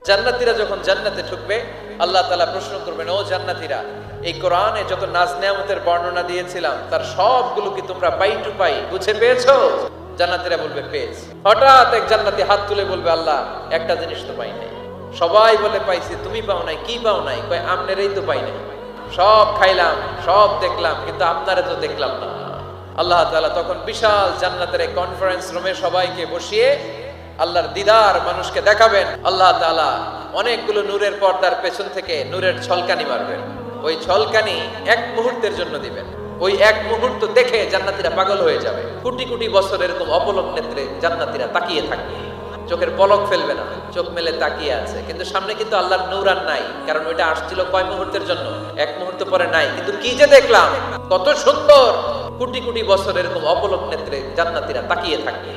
জান্নাতীরা যখন জান্নাতে ঢুকবে, আল্লাহ তাআলা প্রশ্ন করবেন, ও জান্নাতীরা, এই কোরআনে যত নাজ নেয়ামতের বর্ণনা দিয়েছিলাম তার সবগুলো কি তোমরা পাই টু পাই বুঝে পেয়েছো? জান্নাতীরা বলবে পেয়েছি। হঠাৎ এক জান্নাতি হাত তুলে বলবে, আল্লাহ একটা জিনিস তো পাই নাই। সবাই বলে পাইছি, তুমি পাও নাই। কি পাও নাই? কয় আমনেরই তো পাই নাই। সব খাইলাম, সব দেখলাম, কিন্তু আপনারে তো দেখলাম না। আল্লাহ তাআলা তখন বিশাল জান্নাতের এক কনফারেন্স রুমে সবাইকে বসিয়ে আল্লাহর দিদার মানুষকে দেখাবেন। আল্লাহ তাআলা অনেকগুলো নূরের পর্দার পেছন থেকে নূরের ছলকানি মারবেন। ওই ছলকানি এক মুহূর্তের জন্য দিবেন। ওই এক মুহূর্ত দেখে জান্নাতীরা পাগল হয়ে যাবে। কোটি কোটি বছর এরকম অপলক নেত্রে জান্নাতীরা তাকিয়ে থাকবে, চোখের পলক ফেলবে না, চোখ মেলে তাকিয়ে আছে। কিন্তু সামনে কিন্তু আল্লাহর নূর আর নাই, কারণ ওইটা আসছিল কয় মুহূর্তের জন্য, এক মুহূর্ত পরে নাই। কিন্তু কি যে দেখলাম, কত সুন্দর! কোটি কোটি বছর এরকম অপলক নেত্রে জান্নাতীরা তাকিয়ে থাকবে।